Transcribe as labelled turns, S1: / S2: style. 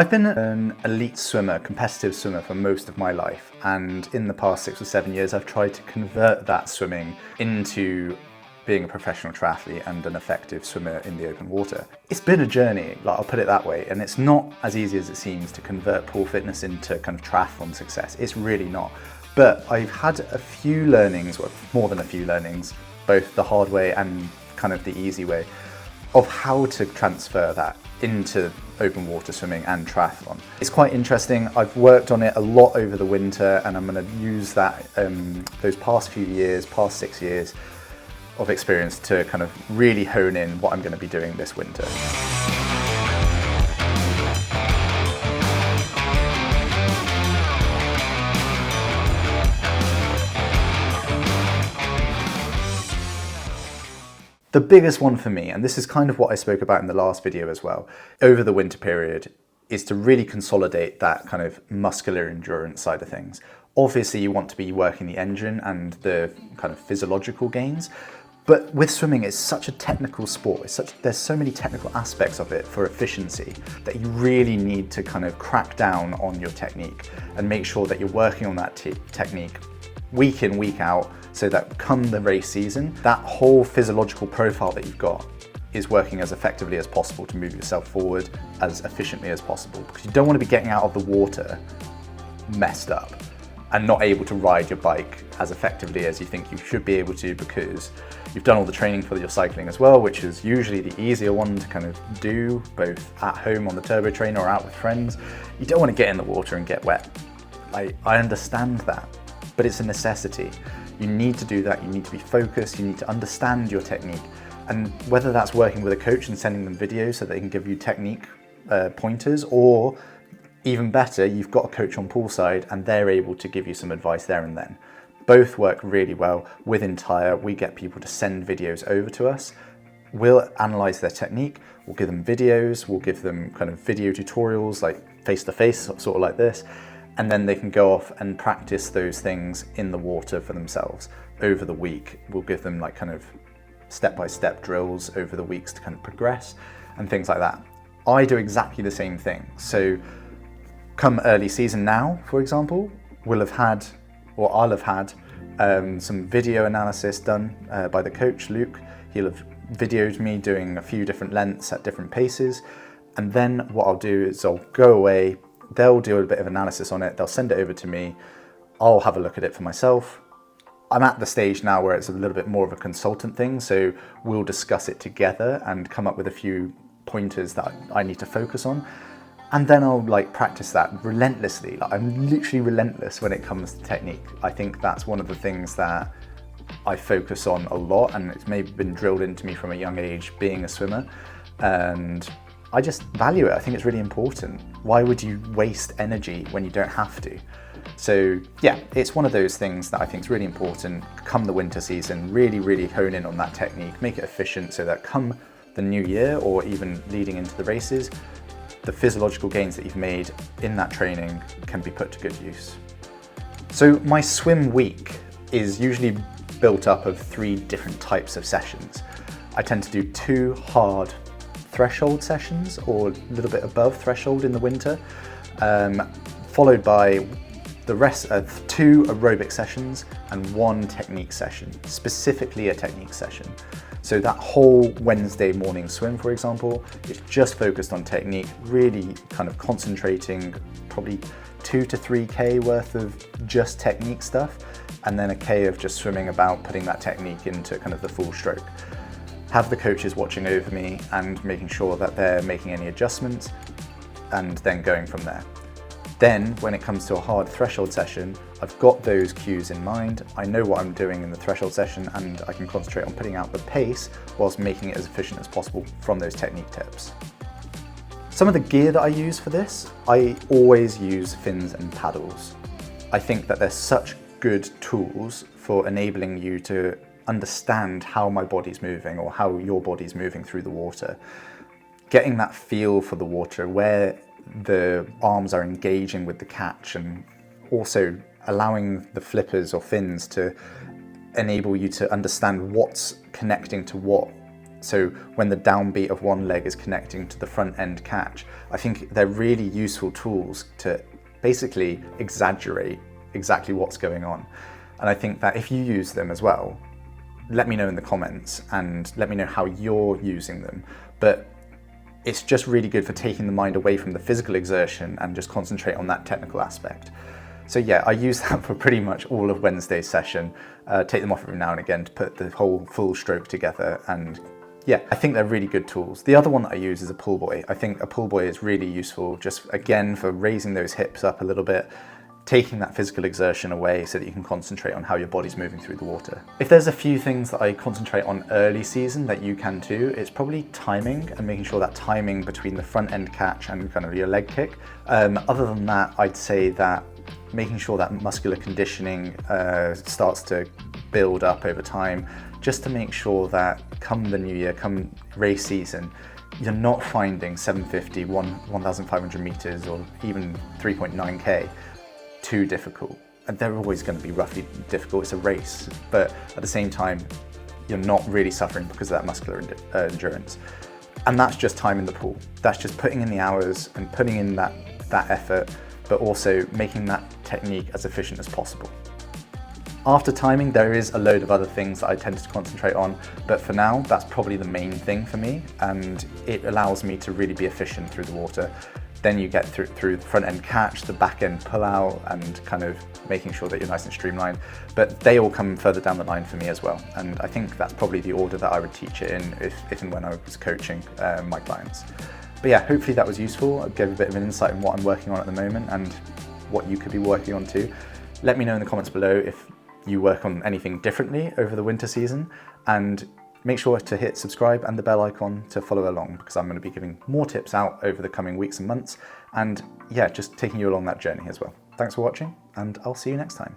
S1: I've been an elite swimmer, competitive swimmer for most of my life, and in the past 6 or 7 years I've tried to convert that swimming into being a professional triathlete and an effective swimmer in the open water. It's been a journey, I'll put it that way, and it's not as easy as it seems to convert poor fitness into kind of triathlon success. It's really not. But I've had a few learnings, well, more than a few learnings, both the hard way and kind of the easy way, of how to transfer that into open water swimming and triathlon. It's quite interesting. I've worked on it a lot over the winter, and I'm going to use that those past few years, past 6 years of experience to kind of really hone in what I'm going to be doing this winter. The biggest one for me, and this is kind of what I spoke about in the last video as well, over the winter period, is to really consolidate that kind of muscular endurance side of things. Obviously you want to be working the engine and the kind of physiological gains, but with swimming it's such a technical sport, there's so many technical aspects of it for efficiency that you really need to kind of crack down on your technique and make sure that you're working on that technique week in, week out, so that come the race season, that whole physiological profile that you've got is working as effectively as possible to move yourself forward as efficiently as possible. Because you don't want to be getting out of the water messed up and not able to ride your bike as effectively as you think you should be able to, because you've done all the training for your cycling as well, which is usually the easier one to kind of do, both at home on the turbo trainer or out with friends. You don't want to get in the water and get wet. I understand that, but it's a necessity. You need to do that, you need to be focused, you need to understand your technique. And whether that's working with a coach and sending them videos so they can give you technique pointers, or even better, you've got a coach on poolside and they're able to give you some advice there and then. Both work really well. With Entire, we get people to send videos over to us. We'll analyze their technique, we'll give them videos, we'll give them kind of video tutorials like face-to-face, sort of like this, and then they can go off and practice those things in the water for themselves over the week. We'll give them like kind of step-by-step drills over the weeks to kind of progress and things like that. I do exactly the same thing. So come early season now, for example, I'll have had some video analysis done by the coach, Luke. He'll have videoed me doing a few different lengths at different paces. And then what I'll do is I'll go away, they'll do a bit of analysis on it, they'll send it over to me, I'll have a look at it for myself. I'm at the stage now where it's a little bit more of a consultant thing, so we'll discuss it together and come up with a few pointers that I need to focus on. And then I'll practice that relentlessly. I'm literally relentless when it comes to technique. I think that's one of the things that I focus on a lot, and it's maybe been drilled into me from a young age being a swimmer. And I just value it. I think it's really important. Why would you waste energy when you don't have to? So yeah, it's one of those things that I think is really important. Come the winter season, really hone in on that technique, make it efficient so that come the new year or even leading into the races, the physiological gains that you've made in that training can be put to good use. So my swim week is usually built up of 3 different types of sessions. I tend to do 2 hard threshold sessions, or a little bit above threshold in the winter, followed by the rest of 2 aerobic sessions and 1 technique session, specifically a technique session. So that whole Wednesday morning swim, for example, is just focused on technique, really kind of concentrating probably 2 to 3K worth of just technique stuff, and then a K of just swimming about, putting that technique into kind of the full stroke. Have the coaches watching over me and making sure that they're making any adjustments, and then going from there. Then when it comes to a hard threshold session, I've got those cues in mind, I know what I'm doing in the threshold session, and I can concentrate on putting out the pace whilst making it as efficient as possible from those technique tips. Some of the gear that I use for this, I always use fins and paddles. I think that they're such good tools for enabling you to understand how my body's moving or how your body's moving through the water. Getting that feel for the water, where the arms are engaging with the catch, and also allowing the flippers or fins to enable you to understand what's connecting to what So when the downbeat of one leg is connecting to the front end catch, I think they're really useful tools to basically exaggerate exactly what's going on. And I think that if you use them as well, let me know in the comments and let me know how you're using them. But it's just really good for taking the mind away from the physical exertion and just concentrate on that technical aspect. So yeah, I use that for pretty much all of Wednesday's session. Take them off every now and again to put the whole full stroke together, and yeah, I think they're really good tools. The other one that I use is a pull buoy. I think a pull buoy is really useful just again for raising those hips up a little bit, taking that physical exertion away so that you can concentrate on how your body's moving through the water. If there's a few things that I concentrate on early season that you can too, it's probably timing and making sure that timing between the front end catch and kind of your leg kick. Other than that, I'd say that making sure that muscular conditioning starts to build up over time, just to make sure that come the new year, come race season, you're not finding 750, 1,500 meters or even 3.9K too difficult. And they're always going to be roughly difficult, it's a race, but at the same time, you're not really suffering because of that muscular endurance. And that's just time in the pool. That's just putting in the hours and putting in that effort, but also making that technique as efficient as possible. After timing, there is a load of other things that I tend to concentrate on, but for now, that's probably the main thing for me, and it allows me to really be efficient through the water. Then you get through the front end catch, the back end pull out, and kind of making sure that you're nice and streamlined. But they all come further down the line for me as well. And I think that's probably the order that I would teach it in if and when I was coaching my clients. But yeah, hopefully that was useful. I gave a bit of an insight on what I'm working on at the moment and what you could be working on too. Let me know in the comments below if you work on anything differently over the winter season, and make sure to hit subscribe and the bell icon to follow along, because I'm going to be giving more tips out over the coming weeks and months, and yeah, just taking you along that journey as well. Thanks for watching, and I'll see you next time.